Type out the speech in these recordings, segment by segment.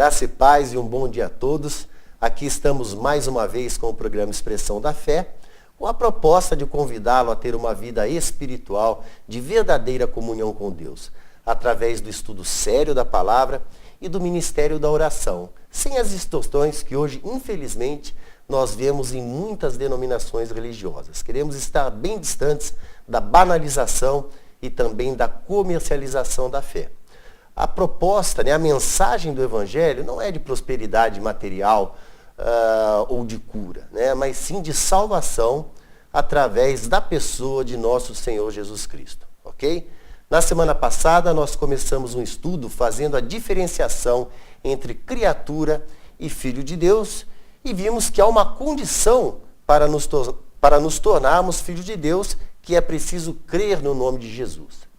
Graça e paz e um bom dia a todos. Aqui estamos mais uma vez com o programa Expressão da Fé, com a proposta de convidá-lo a ter uma vida espiritual de verdadeira comunhão com Deus, através do estudo sério da palavra e do ministério da oração, sem as distorções que hoje, infelizmente, nós vemos em muitas denominações religiosas. Queremos estar bem distantes da banalização e também da comercialização da fé. A proposta, a mensagem do Evangelho não é de prosperidade material ou de cura, mas sim de salvação através da pessoa de nosso Senhor Jesus Cristo, ok? Na semana passada nós começamos um estudo fazendo a diferenciação entre criatura e filho de Deus e vimos que há uma condição para nos tornarmos filhos de Deus, que é preciso crer no nome de Jesus.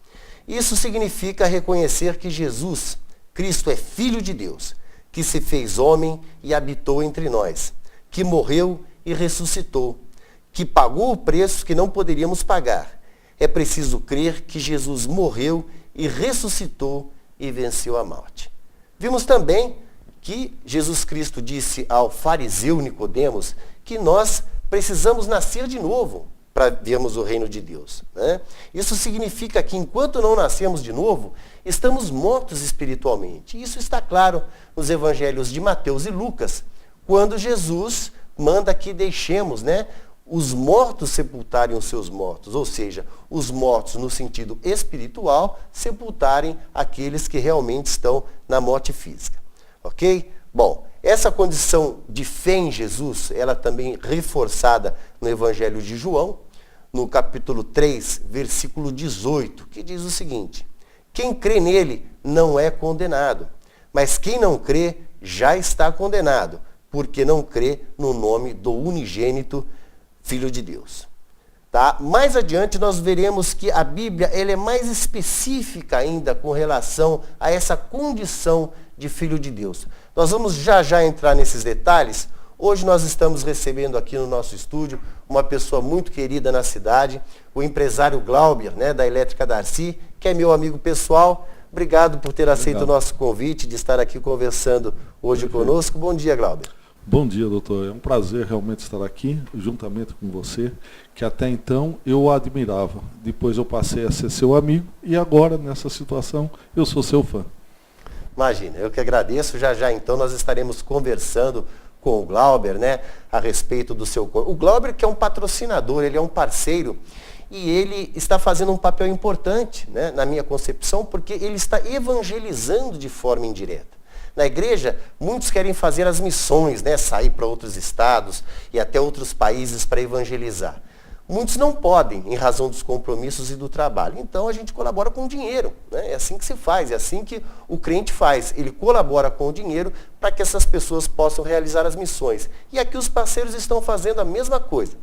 Isso significa reconhecer que Jesus, Cristo, é Filho de Deus, que se fez homem e habitou entre nós, que morreu e ressuscitou, que pagou o preço que não poderíamos pagar. É preciso crer que Jesus morreu e ressuscitou e venceu a morte. Vimos também que Jesus Cristo disse ao fariseu Nicodemos que nós precisamos nascer de novo para vermos o reino de Deus. Isso significa que enquanto não nascemos de novo, estamos mortos espiritualmente. Isso está claro nos evangelhos de Mateus e Lucas, quando Jesus manda que deixemos os mortos sepultarem os seus mortos, ou seja, os mortos no sentido espiritual sepultarem aqueles que realmente estão na morte física. Ok? Bom, essa condição de fé em Jesus, ela também reforçada no Evangelho de João, no capítulo 3, versículo 18, que diz o seguinte: quem crê nele não é condenado, mas quem não crê já está condenado, porque não crê no nome do unigênito Filho de Deus. Tá? Mais adiante nós veremos que a Bíblia ela é mais específica ainda com relação a essa condição de Filho de Deus. Nós vamos já entrar nesses detalhes. Hoje nós estamos recebendo aqui no nosso estúdio uma pessoa muito querida na cidade, o empresário Glauber, da Elétrica Darcy, que é meu amigo pessoal. Obrigado por ter aceito o nosso convite de estar aqui conversando hoje conosco. Bom dia, Glauber. Bom dia, doutor. É um prazer realmente estar aqui, juntamente com você, que até então eu admirava. Depois eu passei a ser seu amigo e agora, nessa situação, eu sou seu fã. Imagina, eu que agradeço. Já então nós estaremos conversando com o Glauber, a respeito do seu corpo. O Glauber que é um patrocinador, ele é um parceiro e ele está fazendo um papel importante, na minha concepção, porque ele está evangelizando de forma indireta. Na igreja, muitos querem fazer as missões, sair para outros estados e até outros países para evangelizar. Muitos não podem, em razão dos compromissos e do trabalho. Então, a gente colabora com dinheiro. É assim que se faz, é assim que o crente faz. Ele colabora com o dinheiro para que essas pessoas possam realizar as missões. E aqui os parceiros estão fazendo a mesma coisa.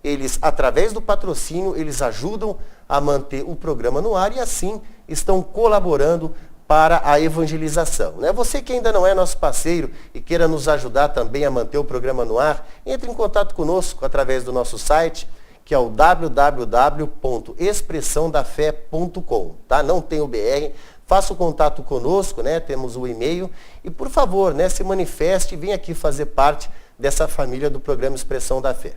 Eles, através do patrocínio, eles ajudam a manter o programa no ar e assim estão colaborando para a evangelização. Você que ainda não é nosso parceiro e queira nos ajudar também a manter o programa no ar, entre em contato conosco através do nosso site, que é o www.expressãodafé.com, tá? Não tem o BR, faça o contato conosco, temos o e-mail, e por favor, se manifeste e venha aqui fazer parte dessa família do programa Expressão da Fé.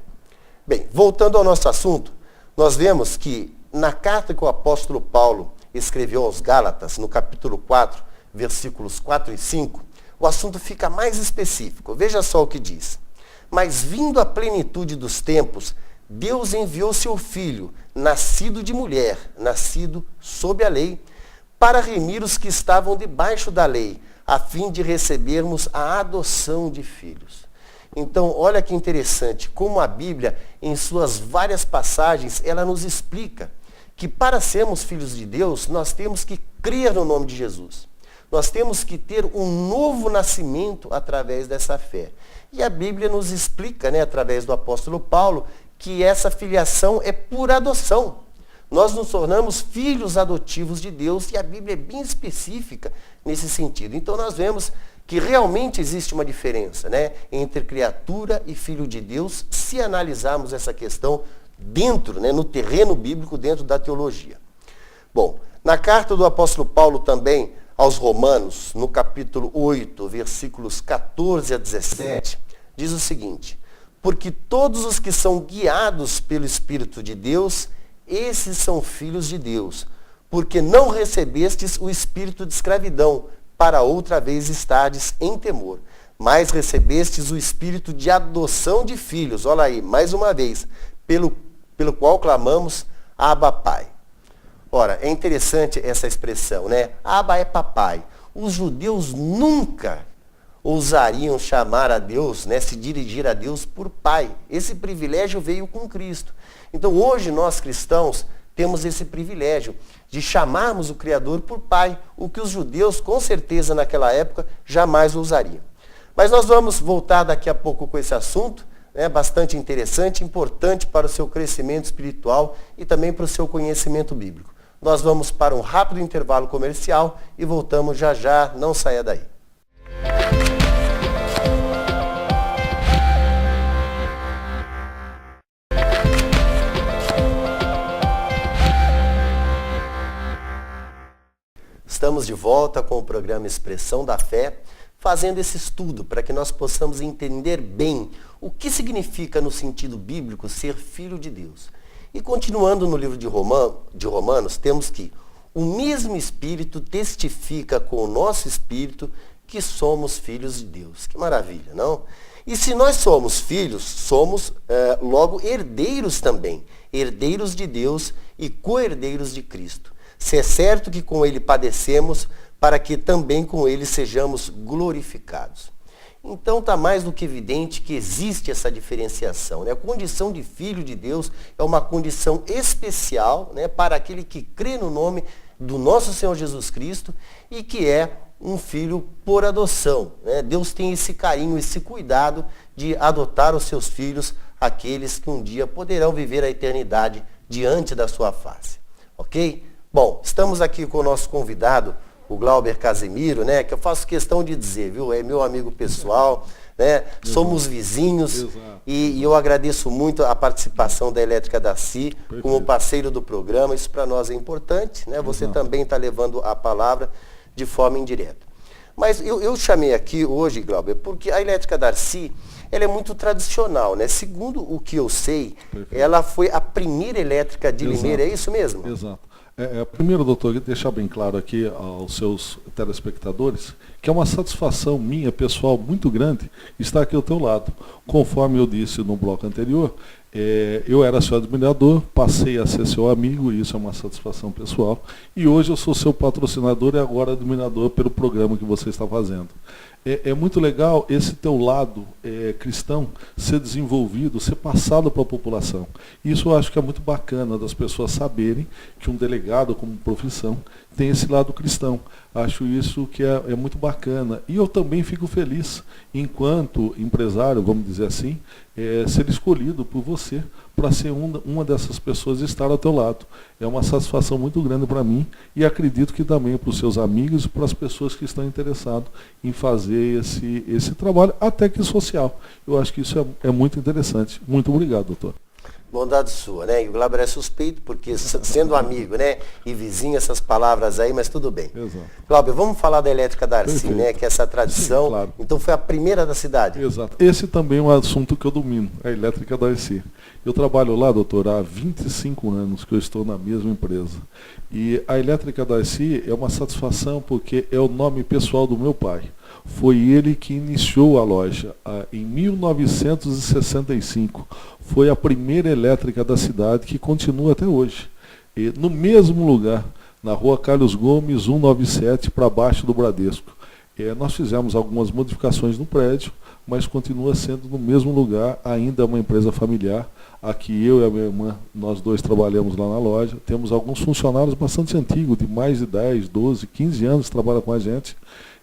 Bem, voltando ao nosso assunto, nós vemos que na carta que o apóstolo Paulo escreveu aos Gálatas, no capítulo 4, versículos 4 e 5, o assunto fica mais específico. Veja só o que diz: mas vindo a plenitude dos tempos, Deus enviou seu Filho, nascido de mulher, nascido sob a lei, para remir os que estavam debaixo da lei, a fim de recebermos a adoção de filhos. Então, olha que interessante, como a Bíblia, em suas várias passagens, ela nos explica que para sermos filhos de Deus, nós temos que crer no nome de Jesus. Nós temos que ter um novo nascimento através dessa fé. E a Bíblia nos explica, através do apóstolo Paulo, que essa filiação é por adoção. Nós nos tornamos filhos adotivos de Deus e a Bíblia é bem específica nesse sentido. Então nós vemos que realmente existe uma diferença entre criatura e filho de Deus, se analisarmos essa questão dentro, no terreno bíblico, dentro da teologia. Bom, na carta do apóstolo Paulo também aos Romanos, no capítulo 8, versículos 14 a 17, diz o seguinte: porque todos os que são guiados pelo Espírito de Deus, esses são filhos de Deus. Porque não recebestes o espírito de escravidão, para outra vez estardes em temor. Mas recebestes o espírito de adoção de filhos, olha aí, mais uma vez, pelo qual clamamos, Abba, Pai. Ora, é interessante essa expressão, né? Abba é papai. Os judeus nunca ousariam chamar a Deus, né, se dirigir a Deus por pai. Esse privilégio veio com Cristo. Então hoje nós cristãos temos esse privilégio de chamarmos o Criador por pai, o que os judeus com certeza naquela época jamais ousariam. Mas nós vamos voltar daqui a pouco com esse assunto, né, bastante interessante, importante para o seu crescimento espiritual e também para o seu conhecimento bíblico. Nós vamos para um rápido intervalo comercial e voltamos já já, não saia daí. Estamos de volta com o programa Expressão da Fé, fazendo esse estudo para que nós possamos entender bem o que significa no sentido bíblico ser filho de Deus. E continuando no livro de Romanos, temos que o mesmo Espírito testifica com o nosso Espírito que somos filhos de Deus. Que maravilha, não? E se nós somos filhos, somos logo herdeiros também, herdeiros de Deus e co-herdeiros de Cristo. Se é certo que com ele padecemos, para que também com ele sejamos glorificados. Então está mais do que evidente que existe essa diferenciação, né? A condição de filho de Deus é uma condição especial, né, para aquele que crê no nome do nosso Senhor Jesus Cristo e que é um filho por adoção, né? Deus tem esse carinho, esse cuidado de adotar os seus filhos, aqueles que um dia poderão viver a eternidade diante da sua face. Ok? Bom, estamos aqui com o nosso convidado, o Glauber Casemiro, né, que eu faço questão de dizer, viu, é meu amigo pessoal, né, somos vizinhos e eu agradeço muito a participação da Elétrica Darcy como parceiro do programa, isso para nós é importante, né, você também está levando a palavra de forma indireta. Mas eu chamei aqui hoje, Glauber, porque a Elétrica Darcy, ela é muito tradicional, né, segundo o que eu sei, ela foi a primeira elétrica de Limeira, é isso mesmo? Exato. Primeiro, doutor, deixar bem claro aqui aos seus telespectadores que é uma satisfação minha, pessoal, muito grande estar aqui ao teu lado. Conforme eu disse no bloco anterior, eu era seu admirador, passei a ser seu amigo, e isso é uma satisfação pessoal. E hoje eu sou seu patrocinador e agora admirador pelo programa que você está fazendo. É muito legal esse teu lado cristão ser desenvolvido, ser passado para a população. Isso eu acho que é muito bacana das pessoas saberem que um delegado como profissão tem esse lado cristão. Acho isso que é muito bacana. E eu também fico feliz, enquanto empresário, vamos dizer assim, ser escolhido por você para ser uma dessas pessoas e estar ao teu lado. É uma satisfação muito grande para mim e acredito que também para os seus amigos e para as pessoas que estão interessadas em fazer esse trabalho, até que social. Eu acho que isso é muito interessante. Muito obrigado, doutor. Bondade sua, né? E o Glauber é suspeito, porque sendo amigo, né? E vizinho, essas palavras aí, mas tudo bem. Exato. Glauber, vamos falar da Elétrica Darcy, né? Que é essa tradição. Sim, claro. Então foi a primeira da cidade. Exato. Esse também é um assunto que eu domino, a Elétrica Darcy. Eu trabalho lá, doutor, há 25 anos que eu estou na mesma empresa. E a Elétrica Darcy é uma satisfação porque é o nome pessoal do meu pai. Foi ele que iniciou a loja em 1965. Foi a primeira elétrica da cidade que continua até hoje. E no mesmo lugar, na rua Carlos Gomes, 197, para baixo do Bradesco. Nós fizemos algumas modificações no prédio, mas continua sendo no mesmo lugar, ainda uma empresa familiar. Aqui eu e a minha irmã, nós dois trabalhamos lá na loja. Temos alguns funcionários bastante antigos, de mais de 10, 12, 15 anos que trabalham com a gente.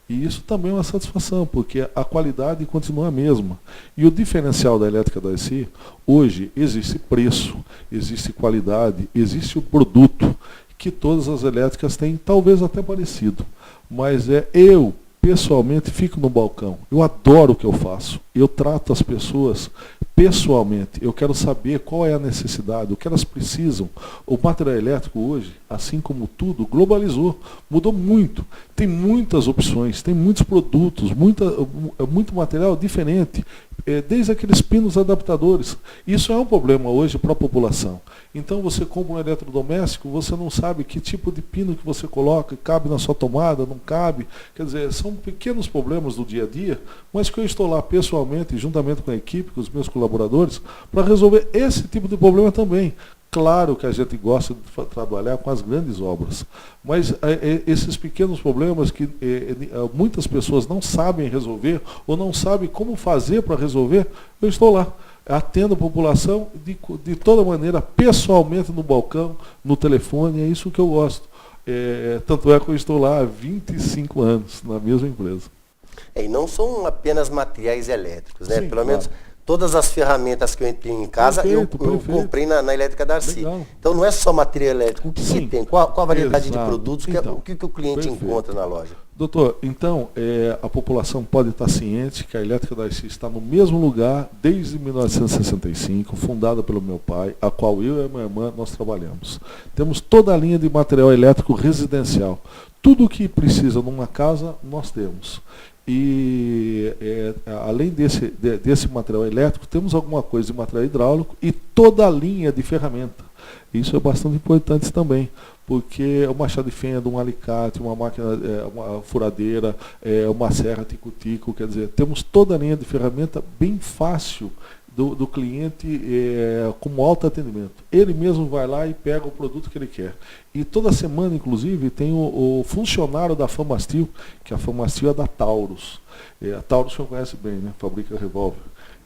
E isso também é uma satisfação, porque a qualidade continua a mesma. E o diferencial da Elétrica Darcy, hoje existe preço, existe qualidade, existe o produto, que todas as elétricas têm, talvez até parecido. Mas eu, pessoalmente, fico no balcão. Eu adoro o que eu faço. Eu trato as pessoas pessoalmente. Eu quero saber qual é a necessidade, o que elas precisam. O material elétrico hoje, assim como tudo, globalizou, mudou muito. Tem muitas opções, tem muitos produtos, muito material diferente, desde aqueles pinos adaptadores. Isso é um problema hoje para a população. Então você compra um eletrodoméstico, você não sabe que tipo de pino que você coloca, cabe na sua tomada, não cabe. Quer dizer, são pequenos problemas do dia a dia, mas que eu estou lá pessoalmente, juntamente com a equipe, com os meus colaboradores, para resolver esse tipo de problema também. Claro que a gente gosta de trabalhar com as grandes obras, mas esses pequenos problemas que muitas pessoas não sabem resolver ou não sabem como fazer para resolver, eu estou lá. Atendo a população de toda maneira, pessoalmente no balcão, no telefone, é isso que eu gosto. Tanto é que eu estou lá há 25 anos na mesma empresa. E não são apenas materiais elétricos, né? Sim, Pelo menos todas as ferramentas que eu entrei em casa, eu comprei na Elétrica Darcy. Legal. Então não é só material elétrico. O que tem? Qual a variedade de produtos? Então, o que o cliente encontra na loja? Doutor, então a população pode estar ciente que a Elétrica Darcy está no mesmo lugar desde 1965, fundada pelo meu pai, a qual eu e a minha irmã nós trabalhamos. Temos toda a linha de material elétrico residencial. Tudo o que precisa numa casa, nós temos. E além desse material elétrico, temos alguma coisa de material hidráulico e toda a linha de ferramenta. Isso é bastante importante também, porque o machado de fenda, um alicate, uma máquina, uma furadeira, uma serra tico-tico, quer dizer, temos toda a linha de ferramenta bem fácil do cliente como alto atendimento. Ele mesmo vai lá e pega o produto que ele quer. E toda semana, inclusive, tem o funcionário da Famastil, que a Famastil é da Taurus. A Taurus você conhece bem, né? Fabrica revólver.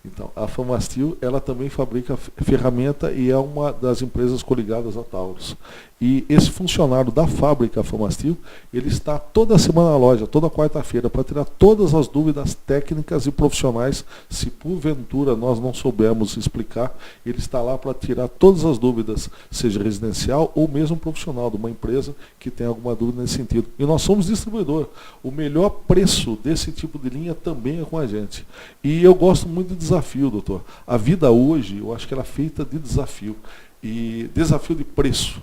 Então, a Famastil, ela também fabrica ferramenta e é uma das empresas coligadas à Taurus. E esse funcionário da fábrica Famastil, ele está toda semana na loja, toda quarta-feira, para tirar todas as dúvidas técnicas e profissionais. Se porventura nós não soubermos explicar, ele está lá para tirar todas as dúvidas, seja residencial ou mesmo profissional, de uma empresa que tem alguma dúvida nesse sentido. E nós somos distribuidor. O melhor preço desse tipo de linha também é com a gente. E eu gosto muito de desafio, doutor. A vida hoje, eu acho que ela é feita de desafio. E desafio de preço.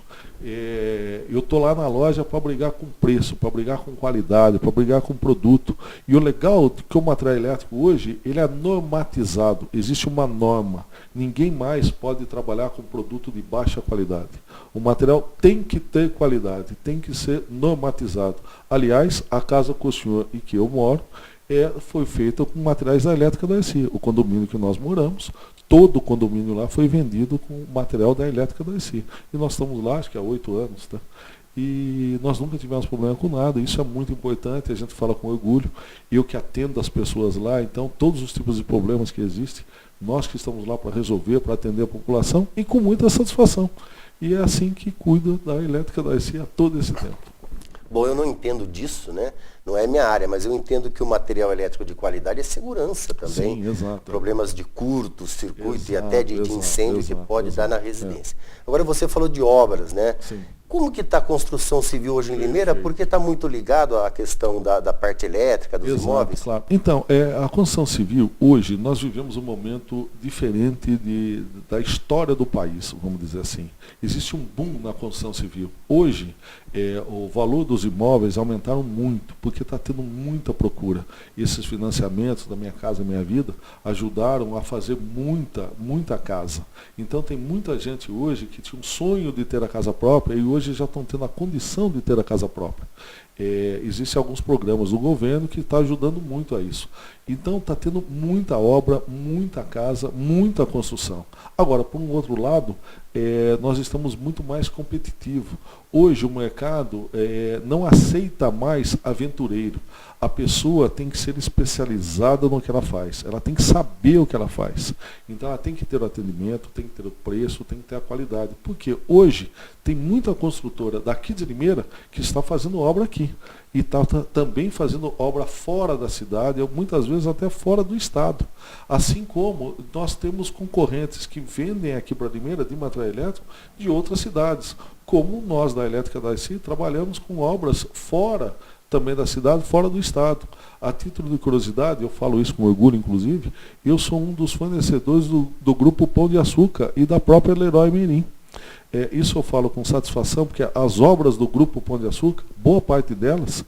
Eu estou lá na loja para brigar com preço, para brigar com qualidade, para brigar com produto. E o legal é que o material elétrico hoje, ele é normatizado. Existe uma norma. Ninguém mais pode trabalhar com produto de baixa qualidade. O material tem que ter qualidade, tem que ser normatizado. Aliás, a casa que o senhor e que eu moro, foi feita com materiais da Elétrica Darcy. O condomínio que nós moramos, todo o condomínio lá foi vendido com material da Elétrica Darcy. E nós estamos lá, acho que há 8 anos, tá? E nós nunca tivemos problema com nada. Isso é muito importante, a gente fala com orgulho. Eu que atendo as pessoas lá, então todos os tipos de problemas que existem, nós que estamos lá para resolver, para atender a população e com muita satisfação. E é assim que cuida da Elétrica Darcy há todo esse tempo. Bom, eu não entendo disso, né? Não é minha área, mas eu entendo que o material elétrico de qualidade é segurança também. Sim, exato. Problemas de curto, circuito Exato, e até de incêndio que pode dar na residência. Agora você falou de obras, né? Sim. Como que está a construção civil hoje em Limeira? Porque está muito ligado à questão da parte elétrica, dos imóveis. Claro. Então, a construção civil, hoje, nós vivemos um momento diferente da história do país, vamos dizer assim. Existe um boom na construção civil. Hoje, o valor dos imóveis aumentaram muito, porque está tendo muita procura. E esses financiamentos da Minha Casa Minha Vida ajudaram a fazer muita casa. Então, tem muita gente hoje que tinha um sonho de ter a casa própria e hoje já estão tendo a condição de ter a casa própria. Existem alguns programas do governo que estão ajudando muito a isso. Então está tendo muita obra, muita casa, muita construção. Agora, por um outro lado, nós estamos muito mais competitivos. Hoje o mercado não aceita mais aventureiro. A pessoa tem que ser especializada no que ela faz. Ela tem que saber o que ela faz. Então ela tem que ter o atendimento, tem que ter o preço, tem que ter a qualidade. Porque hoje tem muita construtora daqui de Limeira que está fazendo obra aqui. E está também fazendo obra fora da cidade, muitas vezes até fora do estado. Assim como nós temos concorrentes que vendem aqui para Limeira de material elétrico de outras cidades. Como nós da Elétrica Darcy trabalhamos com obras fora também da cidade, fora do estado. A título de curiosidade, eu falo isso com orgulho, inclusive, eu sou um dos fornecedores do Grupo Pão de Açúcar e da própria Leroy Merlin. Isso eu falo com satisfação, porque as obras do Grupo Pão de Açúcar, boa parte delas,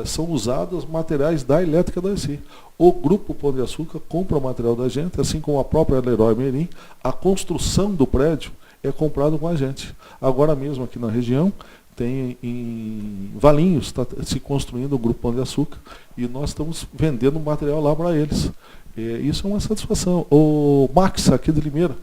são usadas materiais da Elétrica Darcy. O Grupo Pão de Açúcar compra o material da gente, assim como a própria Leroy Merlin, a construção do prédio é comprado com a gente. Agora mesmo aqui na região, tem em Valinhos, está se construindo o Grupo Pão de Açúcar, e nós estamos vendendo material lá para eles. Isso é uma satisfação. O Max aqui de Limeira,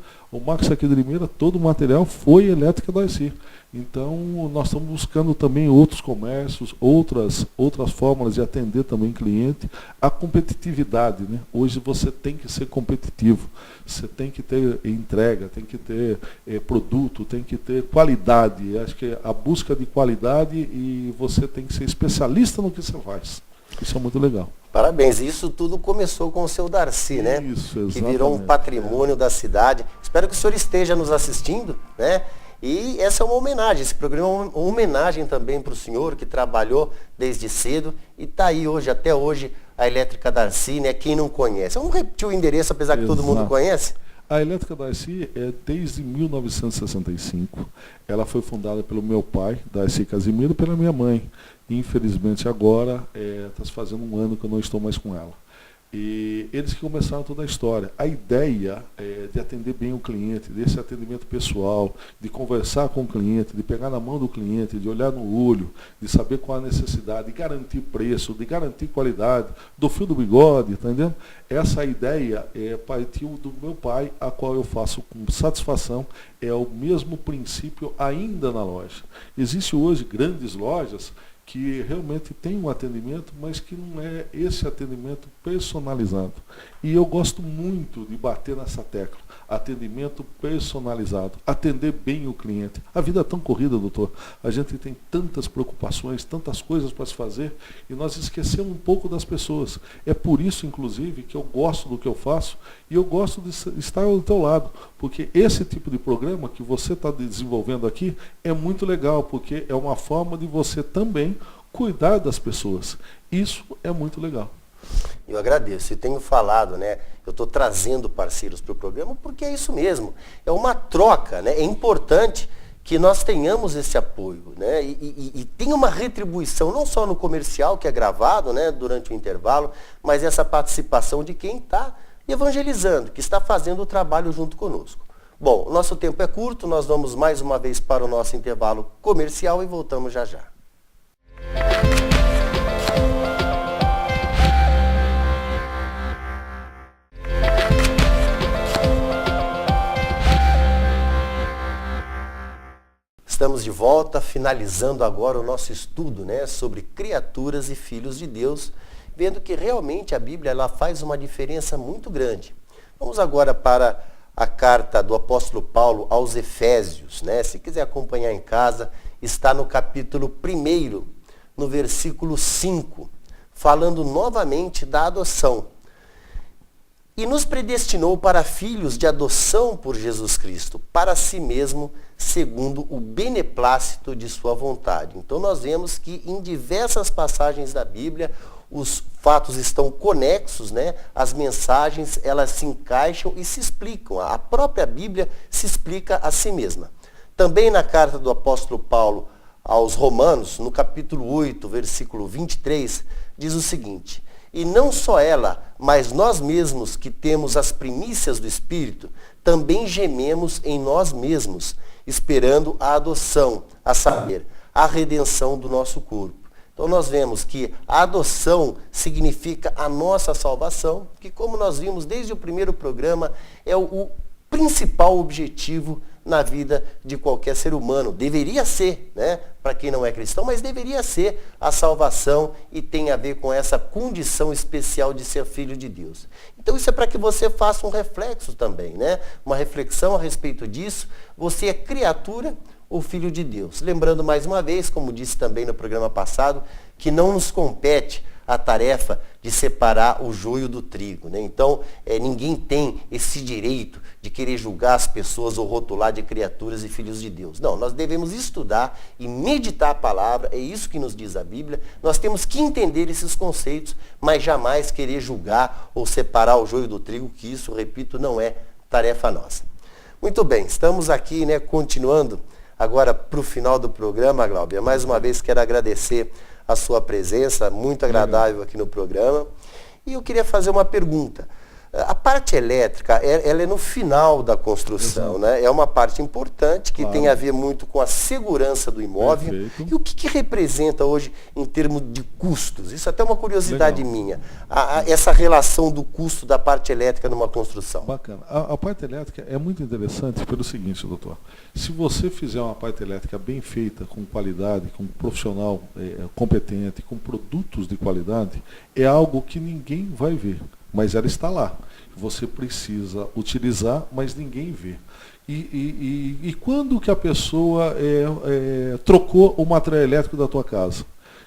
todo o material foi Elétrica Darcy. Então, nós estamos buscando também outros comércios, outras formas de atender também cliente. A competitividade, né? Hoje você tem que ser competitivo, você tem que ter entrega, tem que ter produto, tem que ter qualidade. Acho que a busca de qualidade, e você tem que ser especialista no que você faz. Isso é muito legal. Parabéns. Isso tudo começou com o seu Darcy, né? Isso, exatamente. Que virou um patrimônio da cidade. Espero que o senhor esteja nos assistindo, né? E essa é uma homenagem, esse programa é uma homenagem também para o senhor, que trabalhou desde cedo e está aí hoje, até hoje, a Elétrica Darcy, né? Quem não conhece. Vamos repetir o endereço, apesar que todo mundo conhece? A Elétrica Darcy é desde 1965. Ela foi fundada pelo meu pai, Darcy Casimiro, e pela minha mãe. Infelizmente agora está se fazendo um ano que eu não estou mais com ela. E eles que começaram toda a história. A ideia de atender bem o cliente, desse atendimento pessoal, de conversar com o cliente, de pegar na mão do cliente, de olhar no olho, de saber qual a necessidade, de garantir preço, de garantir qualidade, do fio do bigode, tá entendendo? Essa ideia partiu do meu pai, a qual eu faço com satisfação. É o mesmo princípio ainda na loja. Existem hoje grandes lojas que realmente tem um atendimento, mas que não é esse atendimento personalizado. E eu gosto muito de bater nessa tecla. Atendimento personalizado. Atender bem o cliente. A vida é tão corrida, doutor. A gente tem tantas preocupações, tantas coisas para se fazer, e nós esquecemos um pouco das pessoas. É por isso, inclusive, que eu gosto do que eu faço, e eu gosto de estar ao teu lado. Porque esse tipo de programa que você está desenvolvendo aqui é muito legal, porque é uma forma de você também cuidar das pessoas. Isso é muito legal. Eu agradeço. E tenho falado, né? Eu estou trazendo parceiros para o programa porque é isso mesmo. É uma troca, né? É importante que nós tenhamos esse apoio, né? E tem uma retribuição, não só no comercial, que é gravado, né, durante o intervalo, mas essa participação de quem está evangelizando, que está fazendo o trabalho junto conosco. Bom, o nosso tempo é curto, nós vamos mais uma vez para o nosso intervalo comercial e voltamos já já. Estamos de volta, finalizando agora o nosso estudo, né, sobre criaturas e filhos de Deus, vendo que realmente a Bíblia ela faz uma diferença muito grande. Vamos agora para a carta do apóstolo Paulo aos Efésios, né? Se quiser acompanhar em casa, está no capítulo 1, no versículo 5, falando novamente da adoção. E nos predestinou para filhos de adoção por Jesus Cristo, para si mesmo, segundo o beneplácito de sua vontade. Então nós vemos que em diversas passagens da Bíblia, os fatos estão conexos, né? As mensagens, elas se encaixam e se explicam. A própria Bíblia se explica a si mesma. Também na carta do apóstolo Paulo aos Romanos, no capítulo 8, versículo 23, diz o seguinte: e não só ela, mas nós mesmos que temos as primícias do Espírito, também gememos em nós mesmos, esperando a adoção, a saber, a redenção do nosso corpo. Então nós vemos que a adoção significa a nossa salvação, que como nós vimos desde o primeiro programa, é o principal objetivo na vida de qualquer ser humano. Deveria ser, né? Para quem não é cristão, mas deveria ser a salvação e tem a ver com essa condição especial de ser filho de Deus. Então isso é para que você faça um reflexo também, né? Uma reflexão a respeito disso. Você é criatura ou filho de Deus? Lembrando mais uma vez, como disse também no programa passado, que não nos compete a tarefa de separar o joio do trigo, né? Então, ninguém tem esse direito de querer julgar as pessoas ou rotular de criaturas e filhos de Deus. Não, nós devemos estudar e meditar a palavra, é isso que nos diz a Bíblia. Nós temos que entender esses conceitos, mas jamais querer julgar ou separar o joio do trigo, que isso, repito, não é tarefa nossa. Muito bem, estamos aqui, né, continuando agora para o final do programa, Glauber. Mais uma vez quero agradecer a sua presença, muito agradável aqui no programa. E eu queria fazer uma pergunta. A parte elétrica, ela é no final da construção, né? É uma parte importante que tem a ver muito com a segurança do imóvel. Perfeito. E o que representa hoje em termos de custos? Isso é até uma curiosidade minha. Essa relação do custo da parte elétrica numa construção. Bacana. A parte elétrica é muito interessante pelo seguinte, doutor. Se você fizer uma parte elétrica bem feita, com qualidade, com um profissional competente, com produtos de qualidade, é algo que ninguém vai ver. Mas ela está lá. Você precisa utilizar, mas ninguém vê. E quando que a pessoa trocou o material elétrico da tua casa?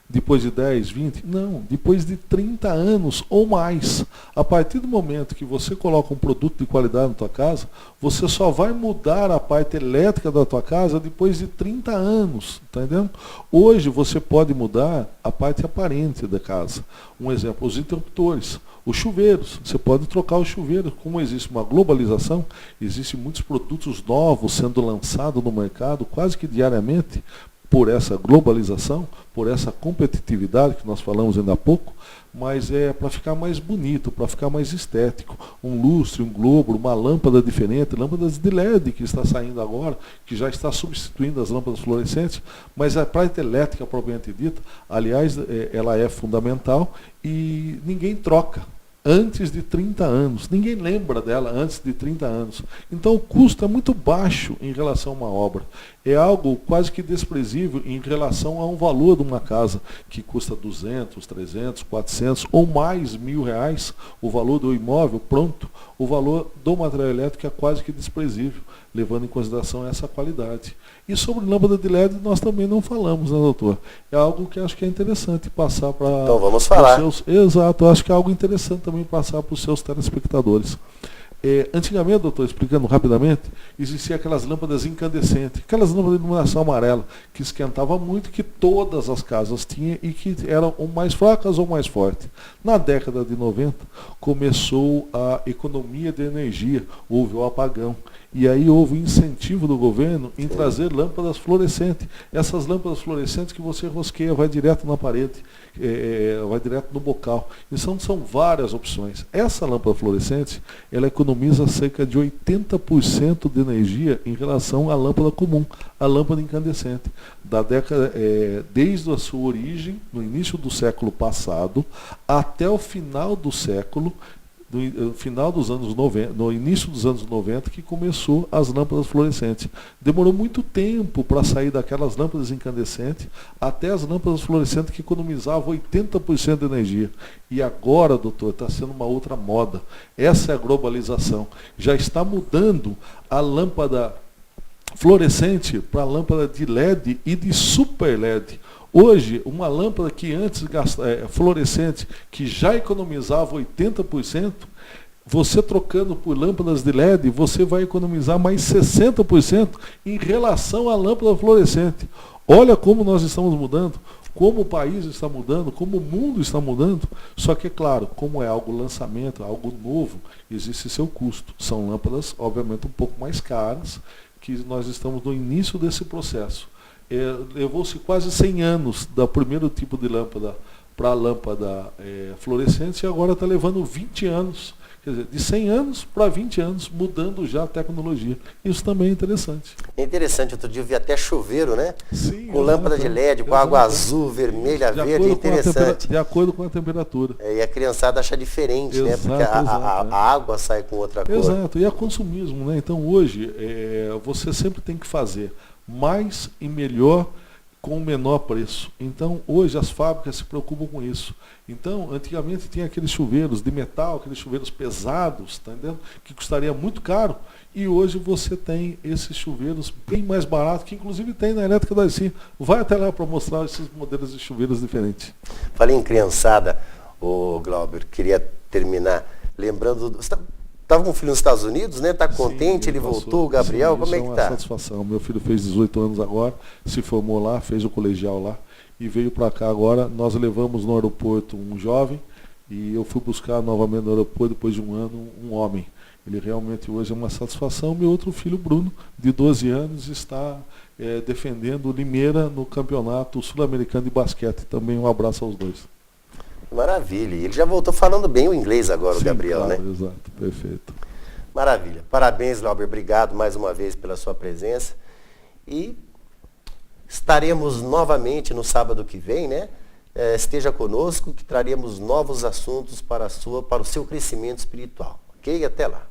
Depois de 10, 20? Não, depois de 30 anos ou mais. A partir do momento que você coloca um produto de qualidade na tua casa, você só vai mudar a parte elétrica da tua casa depois de 30 anos, tá entendendo? Hoje você pode mudar a parte aparente da casa. Um exemplo, os interruptores. Os chuveiros, você pode trocar os chuveiros. Como existe uma globalização, existem muitos produtos novos sendo lançados no mercado quase que diariamente, por essa globalização, por essa competitividade que nós falamos ainda há pouco, mas é para ficar mais bonito, para ficar mais estético. Um lustre, um globo, uma lâmpada diferente, lâmpadas de LED que está saindo agora, que já está substituindo as lâmpadas fluorescentes, mas a parte elétrica propriamente dita, aliás, ela é fundamental e ninguém troca antes de 30 anos. Ninguém lembra dela antes de 30 anos. Então o custo é muito baixo em relação a uma obra. É algo quase que desprezível em relação a um valor de uma casa que custa 200, 300, 400 ou mais R$1.000, o valor do imóvel pronto, o valor do material elétrico é quase que desprezível, levando em consideração essa qualidade. E sobre lâmpada de LED nós também não falamos, né, doutor? É algo que acho que é interessante passar para então vamos falar. Exato, acho que é algo interessante também passar para os seus telespectadores. Antigamente, doutor, explicando rapidamente, existiam aquelas lâmpadas incandescentes, aquelas lâmpadas de iluminação amarela, que esquentavam muito, que todas as casas tinham e que eram ou mais fracas ou mais fortes. Na década de 90, começou a economia de energia, houve o apagão. E aí houve um incentivo do governo em trazer lâmpadas fluorescentes. Essas lâmpadas fluorescentes que você rosqueia, vai direto na parede, vai direto no bocal. E são várias opções. Essa lâmpada fluorescente, ela economiza cerca de 80% de energia em relação à lâmpada comum, a lâmpada incandescente. Da década, desde a sua origem, no início do século passado, até o final do século, no final dos anos 90, no início dos anos 90, que começou as lâmpadas fluorescentes. Demorou muito tempo para sair daquelas lâmpadas incandescentes até as lâmpadas fluorescentes que economizavam 80% de energia. E agora, doutor, está sendo uma outra moda. Essa é a globalização. Já está mudando a lâmpada fluorescente para a lâmpada de LED e de super LED. Hoje, uma lâmpada que antes fluorescente, que já economizava 80%, você trocando por lâmpadas de LED, você vai economizar mais 60% em relação à lâmpada fluorescente. Olha como nós estamos mudando, como o país está mudando, como o mundo está mudando. Só que, é claro, como é algo lançamento, algo novo, existe seu custo. São lâmpadas, obviamente, um pouco mais caras, que nós estamos no início desse processo. Levou-se quase 100 anos do primeiro tipo de lâmpada para a lâmpada fluorescente e agora está levando 20 anos. Quer dizer, de 100 anos para 20 anos, mudando já a tecnologia. Isso também é interessante. É interessante, outro dia eu vi até chuveiro, né? Sim, com lâmpada de LED, com água azul, vermelha, verde, interessante. De acordo com a temperatura. E a criançada acha diferente, exato, né? Porque a água sai com outra cor. Exato, e é consumismo, né? Então hoje, você sempre tem que fazer mais e melhor com o menor preço. Então, hoje as fábricas se preocupam com isso. Então, antigamente tinha aqueles chuveiros de metal, aqueles chuveiros pesados, tá entendendo? Que custaria muito caro. E hoje você tem esses chuveiros bem mais baratos, que inclusive tem na Elétrica Darcy. Vai até lá para mostrar esses modelos de chuveiros diferentes. Falei em criançada, ô Glauber, queria terminar lembrando... Estava com um filho nos Estados Unidos, né? Está contente, ele voltou, o Gabriel, como é que está? Satisfação. Meu filho fez 18 anos agora, se formou lá, fez o colegial lá e veio para cá agora. Nós levamos no aeroporto um jovem e eu fui buscar novamente no aeroporto, depois de um ano, um homem. Ele realmente hoje é uma satisfação. Meu outro filho, Bruno, de 12 anos, está defendendo o Limeira no campeonato sul-americano de basquete. Também um abraço aos dois. Maravilha. Ele já voltou falando bem o inglês agora, Sim, o Gabriel, claro, né? Exato, perfeito. Maravilha. Parabéns, Glauber. Obrigado mais uma vez pela sua presença. E estaremos novamente no sábado que vem, né? Esteja conosco que traremos novos assuntos para o seu crescimento espiritual. Ok? Até lá.